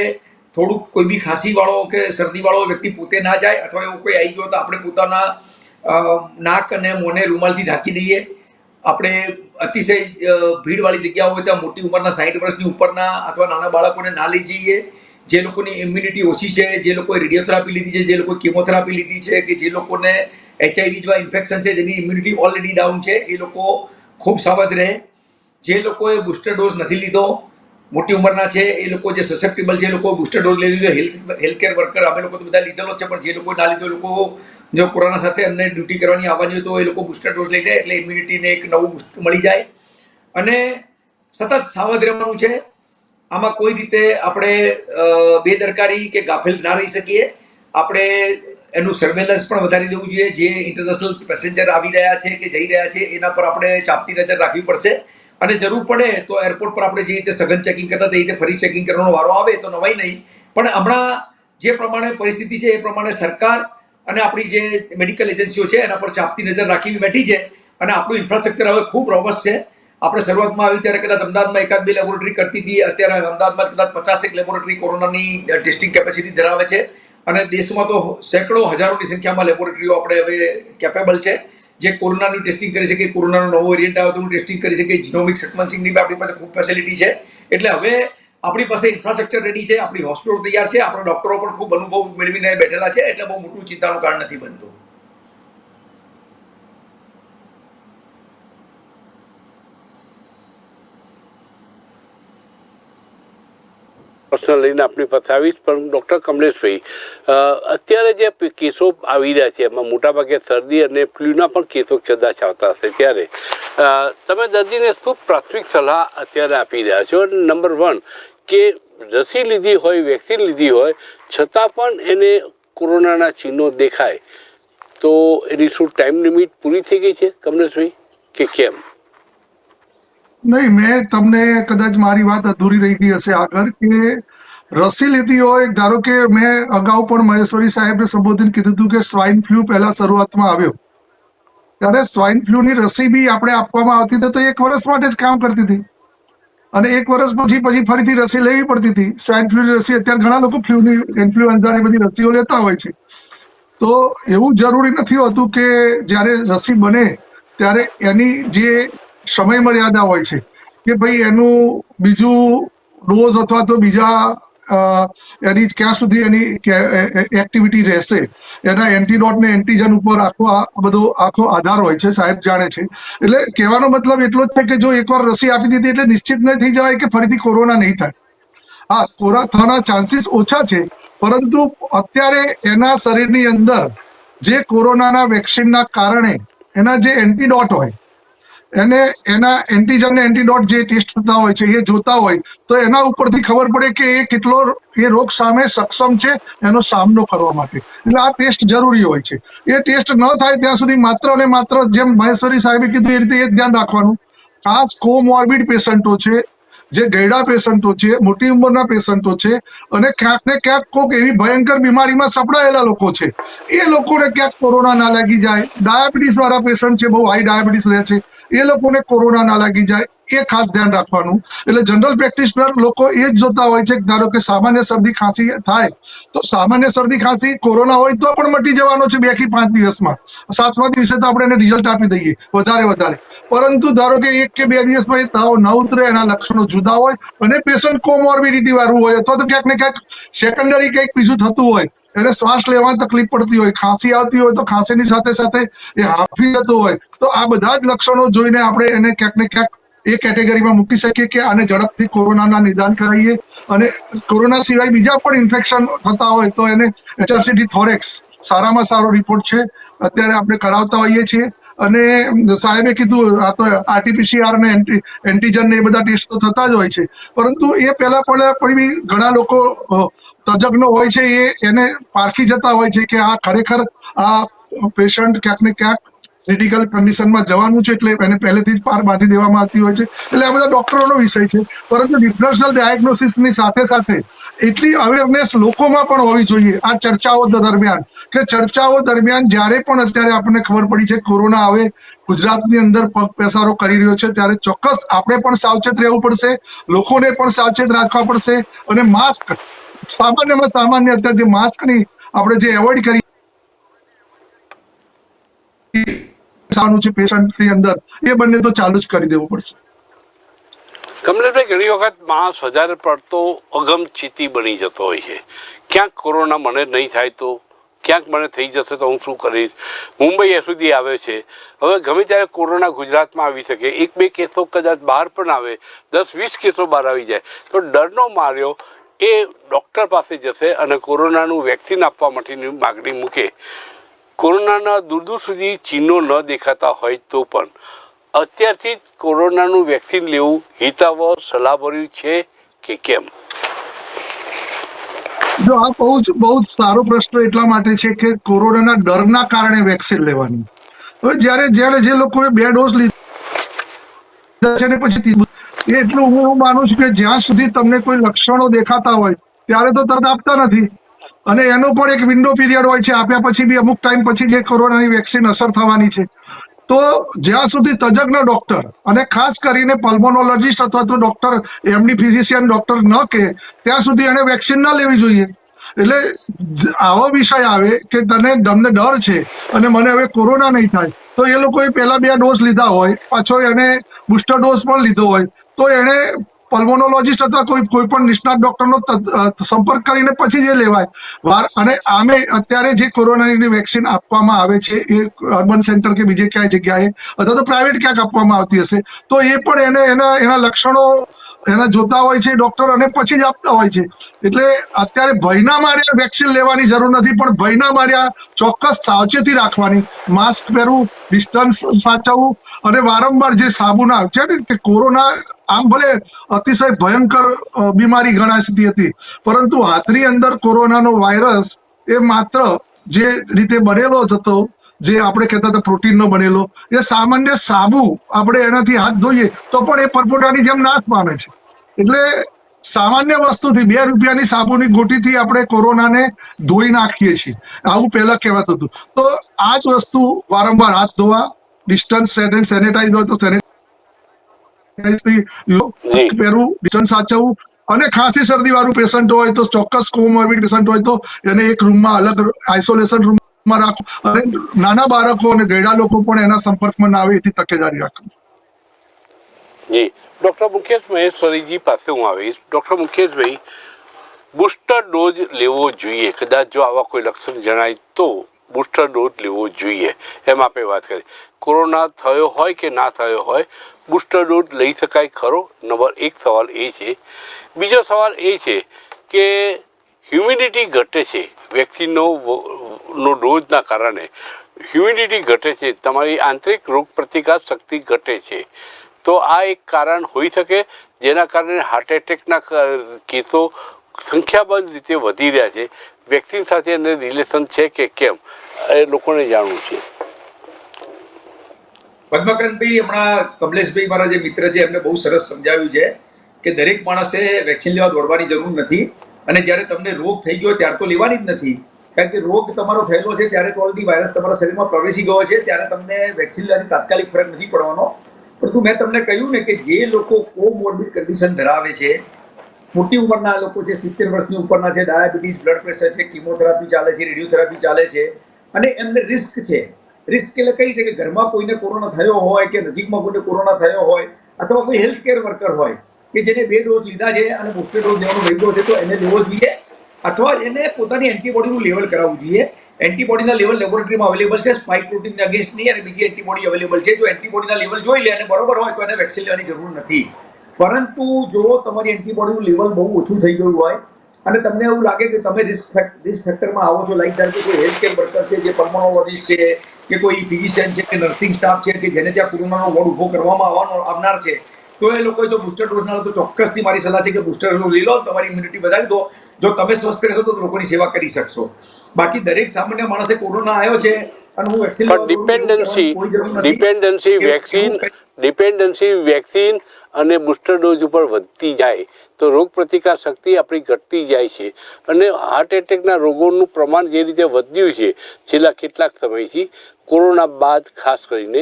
થોડુંક કોઈ બી ખાંસી વાળો કે શરદી વાળો વ્યક્તિ પોતે ના જાય, અથવા એવું કોઈ આવી ગયો તો આપણે પોતાના નાક અને મોંને રૂમાલથી ઢાંકી દઈએ. આપણે અતિશય ભીડવાળી જગ્યાઓ હોય ત્યાં મોટી ઉંમરના 60 વર્ષની ઉપરના અથવા નાના બાળકોને ના લઈ જઈએ. જે લોકોની ઇમ્યુનિટી ઓછી છે, જે લોકોએ રેડિયોથેરાપી લીધી છે, જે લોકોએ કેમોથેરાપી લીધી છે, કે જે લોકોને HIV જેવા ઇન્ફેક્શન છે જેની ઇમ્યુનિટી ઓલરેડી ડાઉન છે, એ લોકો ખૂબ સાવધ રહે. જે લોકોએ બુસ્ટર ડોઝ નથી લીધો, મોટી ઉંમરના છે, એ લોકો જે સસેપ્ટેબલ છે, એ લોકો બુસ્ટર ડોઝ લઈ લીધો. હેલ્થકેર વર્કર અમે લોકો તો બધા લીધેલો છે, પણ જે લોકો ના લીધો, લોકો જો કોરોના સાથે એમને ડ્યુટી કરવાની આવવાની હોય તો એ લોકો બુસ્ટર ડોઝ લઈ લે એટલે ઇમ્યુનિટીને એક નવું બુસ્ટ મળી જાય. અને સતત સાવધ રહેવાનું છે. આમાં કોઈ રીતે આપણે બેદરકારી કે ગાફેલ ના રહી શકીએ. આપણે એનું સર્વેલન્સ પણ વધારી દેવું જોઈએ. જે ઇન્ટરનેશનલ પેસેન્જર આવી રહ્યા છે કે જઈ રહ્યા છે એના પર આપણે ચાંપતી નજર રાખવી પડશે. અને જરૂર પડે તો એરપોર્ટ પર આપણે જે રીતે સઘન ચેકિંગ કરતા તે રીતે ફરી ચેકિંગ કરવાનો વારો આવે તો નવાઈ નહીં. પણ હમણાં જે પ્રમાણે પરિસ્થિતિ છે એ પ્રમાણે સરકાર અને આપણી જે મેડિકલ એજન્સીઓ છે એના પર ચાંપતી નજર રાખી બેઠી છે. અને આપણું ઇન્ફ્રાસ્ટ્રક્ચર હવે ખૂબ રોબસ્ટ છે. આપણે શરૂઆતમાં આવી ત્યારે કદાચ અમદાવાદમાં 1-2 લેબોરેટરી કરતી હતી, અત્યારે અમદાવાદમાં કદાચ 50 લેબોરેટરી કોરોનાની ટેસ્ટિંગ કેપેસિટી ધરાવે છે. અને દેશમાં તો સેંકડો હજારોની સંખ્યામાં લેબોરેટરીઓ આપણે હવે કેપેબલ છે જે કોરોનાનું ટેસ્ટિંગ કરી શકે, કોરોનાનો નવો વેરિયન્ટ આવે તો ટેસ્ટિંગ કરી શકે. જીનોમિક સિક્વન્સિંગની બી આપણી પાસે ખૂબ ફેસિલિટી છે. એટલે હવે આપણી પાસે ઇન્ફ્રાસ્ટ્રક્ચર રેડી છે, આપણી હોસ્પિટલ તૈયાર છે, આપણા ડોક્ટરો પણ ખૂબ અનુભવ મેળવીને બેઠેલા છે. એટલે બહુ મોટું ચિંતાનું કારણ નથી બનતું. પ્રશ્ન લઈને આપણી પાસે આવીશ, પણ ડૉક્ટર કમલેશભાઈ, અત્યારે જે કેસો આવી રહ્યા છે એમાં મોટાભાગે શરદી અને ફ્લૂના પણ કેસો કદાચ આવતા હશે, ત્યારે તમે દર્દીને શું પ્રાથમિક સલાહ અત્યારે આપી રહ્યા છો? નંબર 1 કે રસી લીધી હોય, વેક્સિન લીધી હોય છતાં પણ એને કોરોનાના ચિહ્નો દેખાય તો એની શું ટાઈમ લિમિટ પૂરી થઈ ગઈ છે કમલેશભાઈ, કે કેમ? નહીં, મેં તમને કદાચ મારી વાત અધૂરી રહી ગઈ હશે આગળ, કે રસી લીધી હોય, ધારો કે મેં અગાઉ પણ મહેશ્વરી સાહેબને સંબોધન કીધું હતું કે સ્વાઇન ફ્લૂ પહેલા શરૂઆતમાં આવ્યો ત્યારે સ્વાઇન ફ્લૂની રસી બી આપણે આપવામાં આવતી હતી તો 1 વર્ષ માટે જ કામ કરતી હતી, અને 1 વર્ષ પછી ફરીથી રસી લેવી પડતી હતી. સ્વાઇન ફ્લૂની રસી અત્યારે ઘણા લોકો ઇન્ફ્લુએન્ઝાની બધી રસીઓ લેતા હોય છે, તો એવું જરૂરી નથી હોતું કે જ્યારે રસી બને ત્યારે એની જે સમય મર્યાદા હોય છે કે ભાઈ એનું બીજું ડોઝ અથવા તો બીજા એની ક્યાં સુધી એની એક્ટિવિટી રહેશે, એના એન્ટીડોટ ને એન્ટીજન ઉપર આખો આધાર હોય છે, સાહેબ જાણે છે. એટલે કહેવાનો મતલબ એટલો જ છે કે જો એકવાર રસી આપી દીધી એટલે નિશ્ચિત નહીં થઈ જવાય કે ફરીથી કોરોના નહીં થાય. હા, કોરોના થવાના ચાન્સીસ ઓછા છે, પરંતુ અત્યારે એના શરીરની અંદર જે કોરોનાના વેક્સિનના કારણે એના જે એન્ટીડોટ હોય એના એન્ટીજન ને એન્ટીડોટ જે ટેસ્ટ થતા હોય છે એ જોતા હોય તો એના ઉપરથી ખબર પડે કે એ કેટલો એ રોગ સામે સક્ષમ છે એનો સામનો કરવા માટે. એટલે આ ટેસ્ટ જરૂરી હોય છે. એ ટેસ્ટ ન થાય ત્યાં સુધી માત્ર ને માત્ર જેમ મહેશ્વરી સાહેબે કીધું એ રીતે એ ધ્યાન રાખવાનું, ખાસ કોમોર્બિડ પેશન્ટો છે, જે ગયડા પેશન્ટો છે, મોટી ઉંમરના પેશન્ટો છે, અને ક્યાંક ને ક્યાંક કોઈક એવી ભયંકર બીમારીમાં સપડાયેલા લોકો છે, એ લોકોને ક્યાંક કોરોના ના લાગી જાય. ડાયાબિટીસ વાળા પેશન્ટ છે, બહુ હાઈ ડાયાબિટીસ રહે છે, એ લોકોને કોરોના ના લાગી જાય, એ ખાસ ધ્યાન રાખવાનું. એટલે જનરલ પ્રેક્ટિશનર લોકો એ જ જોતા હોય છે કે ધારો કે સામાન્ય શરદી ખાંસી થાય તો સામાન્ય શરદી ખાંસી કોરોના હોય તો પણ મટી જવાનો છે 2 થી 5 દિવસમાં, 7મા દિવસે તો આપણે એને રિઝલ્ટ આપી દઈએ વધારે. પરંતુ ધારો કે 1 કે 2 દિવસમાં એ તાવ ન ઉતરે, એના લક્ષણો જુદા હોય અને પેશન્ટ કોમોર્બિડિટી વાળું હોય અથવા તો ક્યાંક ને ક્યાંક સેકન્ડરી કંઈક બીજું થતું હોય, એને શ્વાસ લેવામાં તકલીફ પડતી હોય, ખાંસી આવતી હોય તો ખાંસીની સાથે સાથે એ હાંફી જતો હોય, તો આ બધા જ લક્ષણો જોઈને આપણે એને ક્યાંક ને ક્યાંક એ કેટેગરીમાં મૂકી શકીએ કે આને ઝડપથી કોરોનાના નિદાન કરાવીએ. અને કોરોના સિવાય બીજા પણ ઇન્ફેક્શન થતા હોય તો એને HRCT થોરેક્સ સારામાં સારો રિપોર્ટ છે, અત્યારે આપણે કરાવતા હોઈએ છીએ. અને સાહેબે કીધું આ તો RT-PCR ને એન્ટીજન ને એ બધા ટેસ્ટ તો થતા જ હોય છે, પરંતુ એ પહેલા પણ ઘણા લોકો તજજ્ઞો હોય છે એને પારખી જતા હોય છે કે આ ખરેખર આ પેશન્ટ ક્યાંક ને ક્યાંક ક્રિટિકલ કન્ડિશનમાં જવાનું છે, એટલે એને પહેલેથી જ પાર બાંધી દેવામાં આવતી હોય છે. એટલે આ બધા ડોક્ટરોનો વિષય છે, પરંતુ ડિફરન્શિયલ ડાયગ્નોસિસની સાથે સાથે એટલી અવેરનેસ લોકોમાં પણ હોવી જોઈએ આ ચર્ચાઓ દરમિયાન, કે ચર્ચાઓ દરમિયાન જ્યારે પણ અત્યારે આપણને ખબર પડી છે કોરોના હવે ગુજરાતની અંદર પગ પેસારો કરી રહ્યો છે, ત્યારે ચોક્કસ આપણે પણ સાવચેત રહેવું પડશે, લોકોને પણ સાવચેત રાખવા પડશે. અને માસ્ક સામાન્યમાં સામાન્ય અત્યારે જે માસ્કની આપણે જે એવોઇડ કરી છે પેશન્ટની અંદર, એ બંને તો ચાલુ જ કરી દેવું પડશે. કમલેશભાઈ, ઘણી વખત માણસ વધારે પડતો અગમચેતી બની જતો હોય છે, ક્યાંક કોરોના મને નહીં થાય તો, ક્યાંક મને થઈ જશે તો હું શું કરીશ. મુંબઈ સુધી આવે છે, હવે ગમે ત્યારે કોરોના ગુજરાતમાં આવી શકે, 1-2 કેસો કદાચ બહાર પણ આવે, 10-20 કેસો બહાર આવી જાય તો ડરનો માર્યો એ ડૉક્ટર પાસે જશે અને કોરોનાનું વેક્સિન આપવા માટેની માગણી મૂકે. કોરોનાના દૂર દૂર સુધી ચિહ્નો ન દેખાતા હોય તો પણ અત્યારથી જ કોરોનાનું વેક્સિન લેવું હિતાવહ સલાહભર્યું છે કે કેમ? જો આ બહુ જ સારો પ્રશ્ન એટલા માટે છે કે કોરોનાના ડરના કારણે વેક્સિન લેવાની. હવે જ્યારે જે લોકોએ 2 ડોઝ લીધા છે ને પછી એટલું હું માનું છું કે જ્યાં સુધી તમને કોઈ લક્ષણો દેખાતા હોય ત્યારે તો તરત આપતા નથી, અને એનો પણ એક વિન્ડો પીરિયડ હોય છે, આપ્યા પછી બી અમુક ટાઈમ પછી જે કોરોનાની વેક્સિન અસર થવાની છે. તો જ્યાં સુધી તજજ્ઞ ડોક્ટર અને ખાસ કરીને પલ્મોનોલોજીસ્ટ અથવા તો ડોક્ટર MD ફિઝિશિયન ડોક્ટર ન કહે ત્યાં સુધી એને વેક્સિન ના લેવી જોઈએ. એટલે આવો વિષય આવે કે તમને ડર છે અને મને હવે કોરોના નહીં થાય, તો એ લોકોએ પહેલા 2 ડોઝ લીધા હોય, પાછો એને બુસ્ટર ડોઝ પણ લીધો હોય, તો એને પલ્મોનોલોજીસ્ટ અથવા કોઈ પણ નિષ્ણાત ડોક્ટરનો સંપર્ક કરીને પછી જે લેવાય. અને આમે અત્યારે જે કોરોનાની વેક્સિન આપવામાં આવે છે એ અર્બન સેન્ટર કે બીજે ક્યાંય જગ્યાએ અથવા તો પ્રાઇવેટ ક્યાંક આપવામાં આવતી હશે, તો એ પણ એના લક્ષણો એના જોતા હોય છે ડોક્ટર અને પછી જ આપતા હોય છે. એટલે અત્યારે ભયના માર્યા વેક્સિન લેવાની જરૂર નથી, પણ ભયના માર્યા ચોક્કસ સાવચેતી રાખવાની, માસ્ક પહેરવું, ડિસ્ટન્સ સાચવવું અને વારંવાર જે સાબુના છે ને કે કોરોના આમ ભલે અતિશય ભયંકર બીમારી ગણાતી હતી, પરંતુ હાથની અંદર કોરોનાનો વાયરસ એ માત્ર જે રીતે બનેલો જ હતો, જે આપણે કહેતા હતા પ્રોટીનનો બનેલો, એ સામાન્ય સાબુ આપણે એનાથી હાથ ધોઈએ તો પણ એ પરપોટાની જેમ નાશ પામે છે. એટલે સામાન્ય વસ્તુથી 2 રૂપિયાની સાબુની ગોટીથી આપણે કોરોનાને ધોઈ નાખીએ છીએ, આવું પહેલા કહેવાતું હતું. તો આ જ વસ્તુ વારંવાર હાથ ધોવા, ડિસ્ટન્સ સેનેટાઈઝ હોય તો માસ્ક પહેરવું, ડિસ્ટન્સ સાચવવું અને ખાંસી શરદી વાળું પેશન્ટ હોય તો ચોક્કસ કોમોર્બિડ પેશન્ટ હોય તો એને એક રૂમમાં અલગ આઇસોલેશન રૂમમાં રાખવું અને નાના બાળકો અને ઘરડા લોકો પણ એના સંપર્કમાં ના આવે એટલી તકેદારી રાખવી. જી ડૉક્ટર મુકેશ મહેશ્વરીજી પાસે હું આવીશ. ડૉક્ટર મુકેશભાઈ, બુસ્ટર ડોઝ લેવો જોઈએ, કદાચ જો આવા કોઈ લક્ષણ જણાય તો બુસ્ટર ડોઝ લેવો જોઈએ, એમ આપણે વાત કરી. કોરોના થયો હોય કે ના થયો હોય, બુસ્ટર ડોઝ લઈ શકાય ખરો? નંબર 1 સવાલ એ છે. બીજો સવાલ એ છે કે હ્યુમિડિટી ઘટે છે, વેક્સિનનો ડોઝના કારણે હ્યુમિડિટી ઘટે છે, તમારી આંતરિક રોગ પ્રતિકાર શક્તિ ઘટે છે, તો આ એક કારણ હોઈ શકે જેના કારણે હાર્ટ એટેકના કેસો સંખ્યાબંધ રીતે વધી રહ્યા છે. વેક્સિન સાથે એને રિલેશન છે કે કેમ, એ લોકોને જાણવું છે. પદ્મકાંતભાઈ, હમણાં કમલેશભાઈ મારા જે મિત્ર છે એમને બહુ સરસ સમજાવ્યું છે કે દરેક માણસે વેક્સિન લેવા દોડવાની જરૂર નથી, અને જ્યારે તમને રોગ થઈ ગયો ત્યારે તો લેવાની જ નથી, કારણ કે રોગ તમારો થયેલો છે ત્યારે તો ઓલરેડી વાયરસ તમારા શરીરમાં પ્રવેશી ગયો છે, ત્યારે તમને વેક્સિન લેવાથી તાત્કાલિક ફરક નથી પડવાનો. પરંતુ મેં તમને કહ્યું ને કે જે લોકો કોમોર્બિડ કન્ડિશન ધરાવે છે, મોટી ઉંમરના લોકો છે, 70 વર્ષની ઉપરના છે, ડાયાબિટીસ, બ્લડ પ્રેશર છે, કિમોથેરાપી ચાલે છે, રેડિયોથેરાપી ચાલે છે, અને એમને રિસ્ક છે. રિસ્ક એટલે કઈ છે કે ઘરમાં કોઈને કોરોના થયો હોય કે નજીકમાં કોઈને કોરોના થયો હોય, અથવા કોઈ હેલ્થ કેર વર્કર હોય કે જેને 2 ડોઝ લીધા છે અને બુસ્ટર ડોઝ લેવાનો રહ્યો છે, તો એને લેવો જોઈએ, અથવા એને પોતાની એન્ટીબોડીનું લેવલ કરાવવું જોઈએ. એન્ટીબોડીના લેવલ લેબોરેટરીમાં અવેલેબલ છે, સ્પાઇક પ્રોટીન અગેન્સ્ટની અને બીજી એન્ટીબોડી અવેલેબલ છે. જો એન્ટીબોડીના લેવલ જોઈ લે અને બરોબર હોય તો એને વેક્સિન લેવાની જરૂર નથી. પરંતુ જો તમારી એન્ટીબોડીનું લેવલ બહુ ઓછું થઈ ગયું હોય અને તમને એવું લાગે કે તમે રિસ્ક ફેક્ટરમાં આવો છો, લાઈક ધારો કે કોઈ હેલ્થ કેર વર્કર છે, જે પલ્મોનોલોજીસ્ટ છે કે કોઈ ફિઝિશિયન છે કે નર્સિંગ સ્ટાફ છે કે જેને ત્યાં કોરોનાનો વોર્ડ ઊભો કરવામાં આવનાર છે, તો એ લોકોએ જો બુસ્ટર ડોઝ ના લો તો ચોક્કસથી મારી સલાહ છે કે બુસ્ટર ડોઝ લઈ લો, તમારી ઇમ્યુનિટી વધારી દો. જો તમે સ્વસ્થ રહેશો તો લોકોની સેવા કરી શકશો. બાકી દરેક સામાન્ય માણસે કોરોના આવ્યો છે અને હું વેક્સિન ડિપેન્ડન્સી વેક્સિન અને બુસ્ટર ડોઝ ઉપર વધતી જાય તો રોગ પ્રતિકાર શક્તિ આપણી ઘટતી જાય છે, અને હાર્ટ એટેકના રોગોનું પ્રમાણ જે રીતે વધ્યું છે છેલ્લા કેટલાક સમયથી કોરોના બાદ ખાસ કરીને,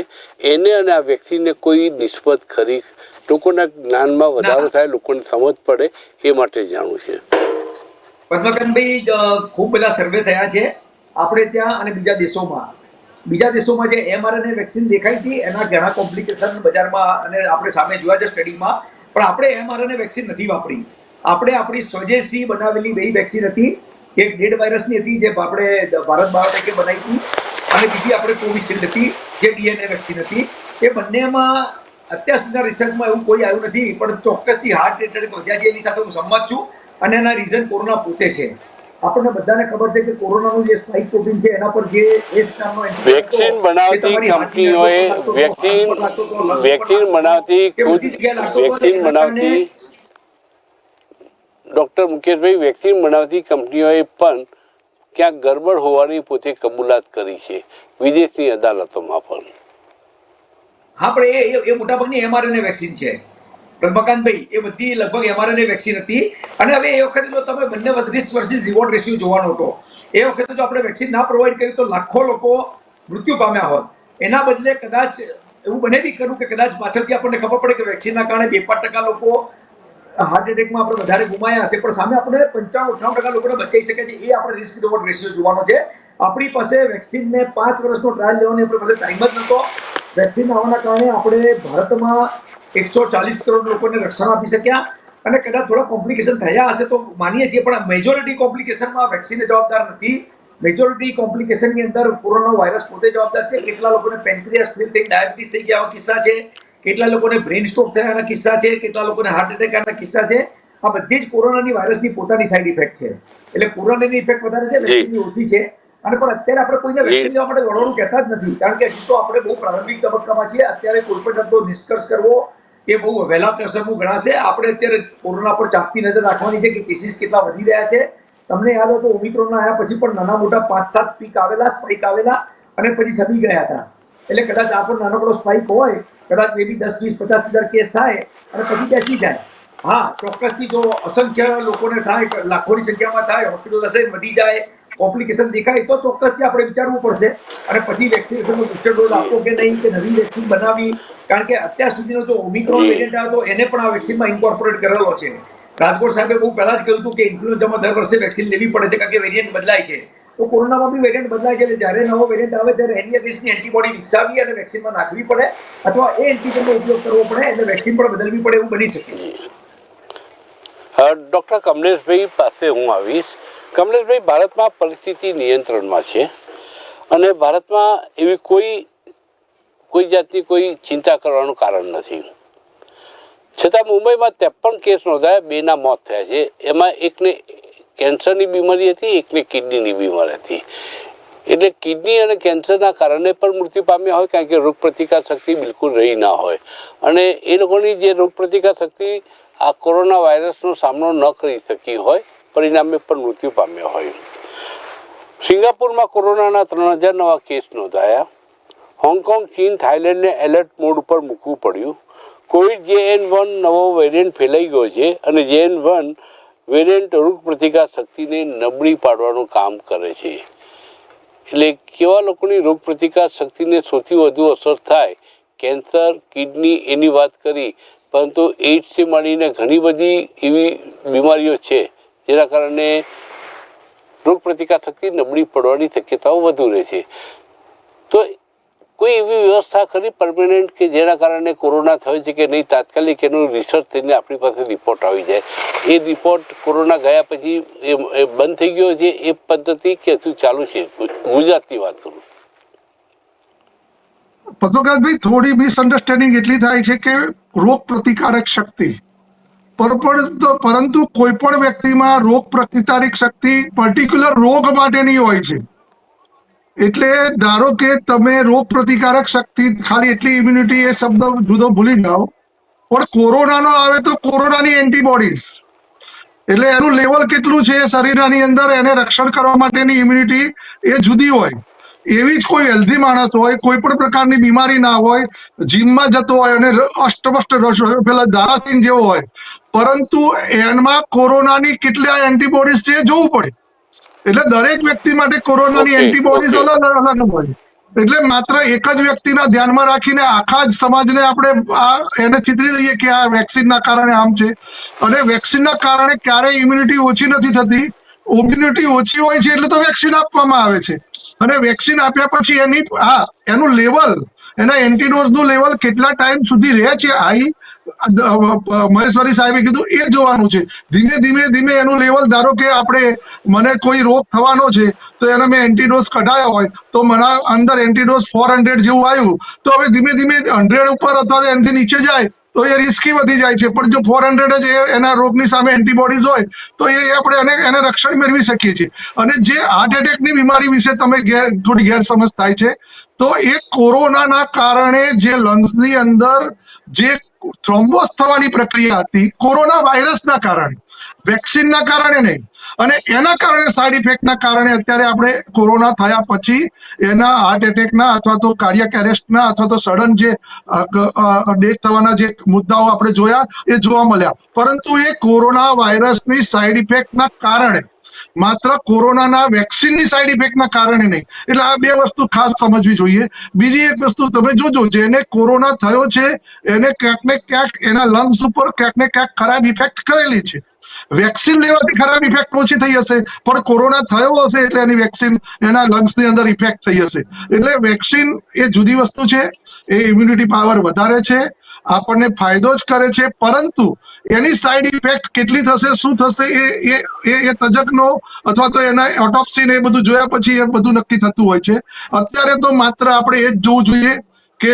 એને અને આ વેક્સિનને કોઈ નિસ્બત ખરી? લોકોના જ્ઞાનમાં વધારો થાય, લોકોને સમજ પડે એ માટે જાણવું છે. પદ્મકાંતભાઈ, ખૂબ બધા સર્વે થયા છે આપણે ત્યાં અને બીજા દેશોમાં જે mRNA વેક્સિન દેખાઈ હતી એના ઘણા કોમ્પ્લિકેશન બજારમાં અને આપણે સામે જોયા છે સ્ટડીમાં, પણ આપણે mRNA વેક્સિન નથી વાપરી. આપણે આપણી સ્વદેશી બનાવેલી 2 વેક્સિન હતી, એક ડેડ વાયરસની હતી જે આપણે ભારત બાયોટેકે બનાવી હતી, અને બીજી આપણે કોવિશિલ્ડ હતી જે DNA વેક્સિન હતી. એ બંનેમાં અત્યાર સુધીના રિસર્ચમાં એવું કોઈ આવ્યું નથી, પણ ચોક્કસથી હાર્ટ એટેક વધ્યા છે એની સાથે હું સંમત છું, અને એના રીઝન કોરોના પોતે છે. આપણને બધાને ખબર છે કે કોરોનાનું જે સ્પાઇક પ્રોટીન છે એના પર જે એસ નામનો વેક્સિન બનાવતી કંપનીઓએ ડોક્ટર મુકેશભાઈ, વેક્સિન બનાવતી કંપનીઓએ પણ ક્યાંક ગડબડ હોવાની પોતે કબૂલાત કરી છે વિદેશની અદાલતોમાં પણ. હા, પણ એ મોટાભાગની mRNA વેક્સિન છે પદ્મકાંતભાઈ, એ બધી લગભગ mRNA વેક્સિન હતી. અને હવે એ વખતે જો તમે બંને રિસ્ક વર્સિસ રિવોર્ડ રેશિયો જોવાનો હતો, એ વખતે જો આપણે વેક્સિન ના પ્રોવાઈડ કરી તો લાખો લોકો મૃત્યુ પામ્યા હોત. એના બદલે કદાચ એવું બને બી કરું કે કદાચ પાછળથી આપણને ખબર પડે કે વેક્સિનના કારણે 2-5% લોકો હાર્ટ એટેકમાં આપણે વધારે ગુમાયા હશે, પણ સામે આપણે 95-98% લોકોને બચાવી શકે છે. એ આપણે રિસ્ક રિવોર્ડ રેશિયો જોવાનો છે. આપણી પાસે વેક્સિનને 5 વર્ષનો ટ્રાયલ લેવાની આપણી પાસે ટાઈમ જ નહોતો. વેક્સિન આવવાના કારણે આપણે ભારતમાં 140 કરોડ લોકોને રક્ષણ આપી શક્યા, અને કદાચ થોડા કોમ્પ્લિકેશન થયા હશે તો માનીએ છીએ, પણ મેજોરિટી કોમ્પ્લિકેશનમાં વેક્સિન જવાબદાર નથી. મેજોરિટી કોમ્પ્લિકેશનની અંદર કોરોના વાયરસ પોતે જવાબદાર છે. કેટલા લોકોને પેન્ક્રિયાસ ફેલ થઈ ડાયાબિટીસ થઈ ગયા કિસ્સા છે, કેટલા લોકોને બ્રેઇન સ્ટ્રોક થયાના કિસ્સા છે, કેટલા લોકોને હાર્ટ એટેક કિસ્સા છે. આ બધી જ કોરોનાની વાયરસની પોતાની સાઈડ ઇફેક્ટ છે. એટલે કોરોનાની ઇફેક્ટ વધારે છે, વેક્સિનની ઓછી છે. અને પણ અત્યારે આપણે કોઈને વેક્સિન લેવા માટે દોડવાનું કહેતા જ નથી, કારણ કે હજી તો આપણે બહુ પ્રારંભિક તબક્કામાં છીએ. અત્યારે કોઈ પણ જાતનો નિષ્કર્ષ કરવો એ બહુ વહેલા પ્રસંગનું ગણાશે. આપણે અત્યારે કોરોના પર ચાંપતી નજર રાખવાની છે કે કેસીસ કેટલા વધી રહ્યા છે. તમને યાદ હોય તો ઓમિક્રોન આવ્યા પછી પણ નાના મોટા 5-7 પીક આવેલા, સ્પાઇક આવેલા અને પછી સમી ગયા હતા. એટલે કદાચ આ પણ નાનકડો સ્પાઇક હોય, કદાચ મે બી 10-20-50 હજાર કેસ થાય અને પછી બેસી જાય. હા, ચોક્કસથી જો અસંખ્ય લોકોને થાય, લાખોની સંખ્યામાં થાય, હોસ્પિટલાઇઝેશન વધી જાય, કોમ્પ્લિકેશન દેખાય, તો ચોક્કસથી આપણે વિચારવું પડશે અને પછી વેક્સિનેશનનો બુસ્ટર ડોઝ આપવો કે નહીં, કે નવી વેક્સિન બનાવી. કારણ કે અત્યાર સુધીનો જો ઓમિક્રોન વેરિયન્ટ આવ્યો તો એને પણ આ વેક્સિનમાં ઇન્કોર્પોરેટ કરેલો છે. રાજકોટ સાહેબે બહુ પહેલા જ કહ્યું હતું કે ઇન્ફ્લુએન્ઝામાં દર વર્ષે વેક્સિન લેવી પડે છે, કારણ કે વેરિયન્ટ બદલાય છે. તો કોરોનામાં બી વેરિયન્ટ બદલાય છે. એટલે જ્યારે નવો વેરિયન્ટ આવે ત્યારે એની અગેન્સ્ટની એન્ટીબોડી વિકસાવી અને વેક્સિનમાં નાખવી પડે, અથવા એ એન્ટીજનનો ઉપયોગ કરવો પડે, એટલે વેક્સિન પણ બદલવી પડે, એવું બની શકે. ડૉક્ટર કમલેશભાઈ પાસે હું આવીશ. કમલેશભાઈ, ભારતમાં પરિસ્થિતિ નિયંત્રણમાં છે અને ભારતમાં એવી કોઈ જાતની કોઈ ચિંતા કરવાનું કારણ નથી. છતાં મુંબઈમાં 53 કેસ નોંધાયા, 2ના મોત થયા છે. એમાં એકને કેન્સરની બીમારી હતી, એકને કિડનીની બીમારી હતી. એટલે કિડની અને કેન્સરના કારણે પણ મૃત્યુ પામ્યા હોય, કારણ કે રોગ પ્રતિકાર શક્તિ બિલકુલ રહી ના હોય. અને એ લોકોની જે રોગ પ્રતિકાર શક્તિ આ કોરોના વાયરસનો સામનો ન કરી શકી હોય, પરિણામે પણ મૃત્યુ પામ્યા હોય. સિંગાપુરમાં કોરોનાના 3000 નવા કેસ નોંધાયા. હોંગકોંગ, ચીન, થાઇલેન્ડને એલર્ટ મોડ ઉપર મૂકવું પડ્યું. કોવિડ JN1 નવો વેરિયન્ટ ફેલાઈ ગયો છે અને JN1 વેરિયન્ટ રોગ પ્રતિકાર શક્તિને નબળી પાડવાનું કામ કરે છે. એટલે કેવા લોકોની રોગ પ્રતિકાર શક્તિને સૌથી વધુ અસર થાય, કેન્સર, કિડની, એની વાત કરી, પરંતુ એઇડ્સથી માંડીને ઘણી બધી એવી બીમારીઓ છે જેના કારણે રોગ પ્રતિકાર શક્તિ નબળી પડવાની શક્યતાઓ વધુ રહે છે. તો કોઈ એવી વ્યવસ્થા ખરી પરમેનન્ટ કે જેના કારણે કોરોના થયો છે કે નહીં, તાત્કાલિક એનું રિસર્ચ થઈને આપણી પાસે રિપોર્ટ આવી જાય? એ રિપોર્ટ કોરોના ગયા પછી એ બંધ થઈ ગયો છે એ પદ્ધતિ, કે હજુ ચાલુ છે? ગુજરાતની વાત કરું. પદ્મકાંતભાઈ, થોડી મિસઅન્ડરસ્ટેન્ડિંગ એટલી થાય છે કે રોગ પ્રતિકારક શક્તિ પરંતુ કોઈ પણ વ્યક્તિમાં રોગ પ્રતિકારક શક્તિ પર્ટિક્યુલર રોગ માટેની હોય છે. એટલે ધારો કે તમે રોગ પ્રતિકારક શક્તિ ખાલી એટલી ઇમ્યુનિટી એ શબ્દ જુદો ભૂલી જાઓ, પણ કોરોનાનો આવે તો કોરોનાની એન્ટીબોડીઝ, એટલે એનું લેવલ કેટલું છે શરીરની અંદર, એને રક્ષણ કરવા માટેની ઇમ્યુનિટી એ જુદી હોય. એવી જ કોઈ હેલ્ધી માણસ હોય, કોઈ પણ પ્રકારની બીમારી ના હોય, જીમમાં જતો હોય અને અષ્ટપષ્ટ પેલા દારાસીન જેવો હોય, પરંતુ એમાં કોરોનાની કેટલા એન્ટીબોડીઝ છે જોવું પડે. એટલે દરેક વ્યક્તિ માટે કોરોનાની એન્ટીબોડીઝ અલગ અલગ હોય. એટલે માત્ર એક જ વ્યક્તિના ધ્યાનમાં રાખીને આખા જ સમાજને આપણે એને ચિતરી દઈએ કે આ વેક્સિનના કારણે આમ છે. અને વેક્સિનના કારણે ક્યારેય ઇમ્યુનિટી ઓછી નથી થતી. ઇમ્યુનિટી ઓછી હોય છે એટલે તો વેક્સિન આપવામાં આવે છે. અને વેક્સિન આપ્યા પછી એનું લેવલ, એના એન્ટીડોઝનું લેવલ કેટલા ટાઈમ સુધી રહે છે, મહેશ્વરી સાહેબે કીધું એ જોવાનું છે. ધીમે એનું લેવલ, ધારો કે મને કોઈ રોગ થવાનો છે તો એને મેં એન્ટીડોઝ કઢાયો હોય તો મને અંદર એન્ટીડોઝ 400 જેવું આવ્યું, તો હવે ધીમે 100 ઉપર અથવા એનાથી નીચે જાય તો એ રિસ્કી વધી જાય છે. પણ જો 400 જ એના રોગની સામે એન્ટીબોડીઝ હોય તો આપણે એને રક્ષણ મેળવી શકીએ છીએ. અને જે હાર્ટ એટેકની બીમારી વિશે તમે થોડી ગેરસમજ થાય છે, તો એ કોરોનાના કારણે જે લંગ્સની અંદર જે થ્રોમ્બોસ થવાની પ્રક્રિયા હતી, કોરોના વાયરસના કારણે, વેક્સિનના કારણે નહીં. અને એના કારણે સાઇડ ઇફેક્ટના કારણે અત્યારે આપણે કોરોના થયા પછી એના હાર્ટ એટેકના અથવા તો કાર્ડિયાક એરેસ્ટના અથવા તો સડન જે ડેથ થવાના જે મુદ્દાઓ આપણે જોયા એ જોવા મળ્યા. પરંતુ એ કોરોના વાયરસની સાઇડ ઇફેક્ટના કારણે, માત્ર કોરોનાના વેક્સિનની સાઇડ ઇફેક્ટના કારણે નહીં. એટલે આ બે વસ્તુ ખાસ સમજવી જોઈએ. બીજી એક વસ્તુ તમે જોજો, જેને કોરોના થયો છે એને ક્યાંક ને ક્યાંક એના લંગ્સ ઉપર ક્યાંક ને ક્યાંક ખરાબ ઇફેક્ટ કરેલી છે. વેક્સિન લેવાથી ખરાબ ઇફેક્ટ ઓછી થઈ હશે, પણ કોરોના થયો હશે એટલે એની વેક્સિન એના લંગ્સની અંદર ઇફેક્ટ થઈ હશે. એટલે વેક્સિન એ જુદી વસ્તુ છે. એ ઇમ્યુનિટી પાવર વધારે છે, આપણને ફાયદો જ કરે છે, પરંતુ એની સાઈડ ઇફેક્ટ કેટલી થશે, શું થશે, એ તજજ્ઞો અથવા તો એના ઓટોપ્સી ને એ બધું જોયા પછી એ બધું નક્કી થતું હોય છે. અત્યારે તો માત્ર આપણે એ જ જોવું જોઈએ કે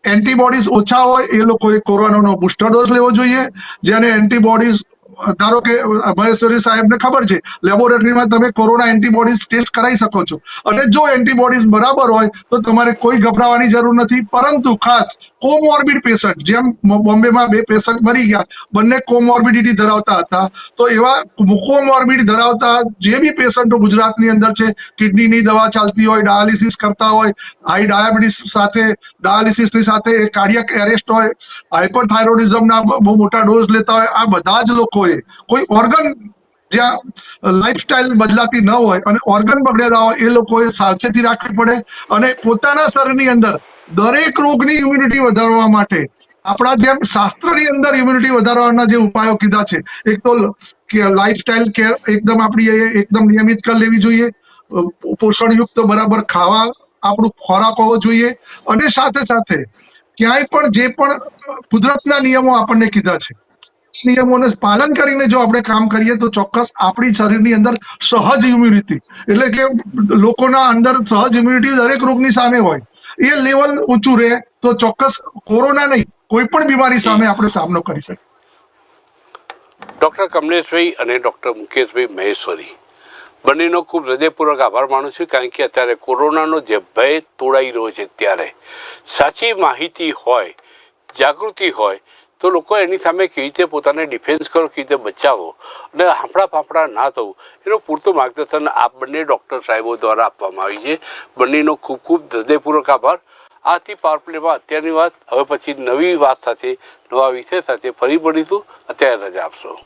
એન્ટીબોડીઝ ઓછા હોય એ લોકોએ કોરોનાનો બુસ્ટર ડોઝ લેવો જોઈએ. જેને એન્ટીબોડીઝ ધારો કે મહેશ્વરી સાહેબને ખબર છે, લેબોરેટરીમાં તમે કોરોના એન્ટીબોડીઝ ટેસ્ટ કરાવી શકો છો, અને જો એન્ટીબોડીઝ બરાબર હોય તો તમારે કોઈ ગભરાવાની જરૂર નથી. પરંતુ ખાસ કોમોર્બિડ પેશન્ટ, જેમ બોમ્બેમાં 2 પેશન્ટ મરી ગયા, બંને કોમોર્બિડિટી ધરાવતા હતા, તો એવા કોમોર્બિડ ધરાવતા જે બી પેશન્ટો ગુજરાતની અંદર છે, કિડનીની દવા ચાલતી હોય, ડાયાલિસિસ કરતા હોય, હાઈ ડાયાબિટીસ સાથે ડાયાલિસિસની સાથે કાર્ડિયક એરેસ્ટ હોય, હાઇપરથાઇરોઇડિઝમના બહુ મોટા ડોઝ લેતા હોય, આ બધા જ લોકોએ કોઈ ઓર્ગન જ્યાં લાઈફસ્ટાઈલ બદલાતી ન હોય અને ઓર્ગન બગડેલા હોય એ લોકોએ સાવચેતી રાખવી પડે. અને પોતાના શરીરની અંદર દરેક રોગની ઇમ્યુનિટી વધારવા માટે આપણા જેમ શાસ્ત્રની અંદર ઇમ્યુનિટી વધારવાના જે ઉપાયો કીધા છે, એક તો લાઈફસ્ટાઈલ કેર એકદમ આપણી એકદમ નિયમિત કરી લેવી જોઈએ, પોષણયુક્ત બરાબર ખાવા આપણું ખોરાક હોવો જોઈએ, અને સાથે સાથે ક્યાંય પણ જે પણ કુદરતના નિયમો આપણને કીધા છે, નિયમોને પાલન કરીને જો આપણે કામ કરીએ તો ચોક્કસ આપણી શરીરની અંદર સહજ ઇમ્યુનિટી, એટલે કે લોકોના અંદર સહજ ઇમ્યુનિટી દરેક રોગની સામે હોય, એ લેવલ ઊંચું રહે તો ચોક્કસ કોરોના નહીં, કોઈ પણ બીમારી સામે આપણે સામનો કરી શકીએ. ડૉક્ટર કમલેશભાઈ અને ડૉક્ટર મુકેશભાઈ મહેશ્વરી બંનેનો ખૂબ હૃદયપૂર્વક આભાર માનું છું, કારણ કે અત્યારે કોરોનાનો જે ભય તોડાઈ રહ્યો છે ત્યારે સાચી માહિતી હોય, જાગૃતિ હોય તો લોકો એની સામે કેવી રીતે પોતાને ડિફેન્સ કરો, કેવી રીતે બચાવો અને હાંફળા ફાંફળા ના થવું, એનું પૂરતું માર્ગદર્શન આ બંને ડૉક્ટર સાહેબો દ્વારા આપવામાં આવી છે. બંનેનો ખૂબ ખૂબ હૃદયપૂર્વક આભાર. આ હતી પાવર પ્લેમાં અત્યારની વાત. હવે પછી નવી વાત સાથે, નવા વિષય સાથે ફરી મળીશું. અત્યારે રજા આપશો.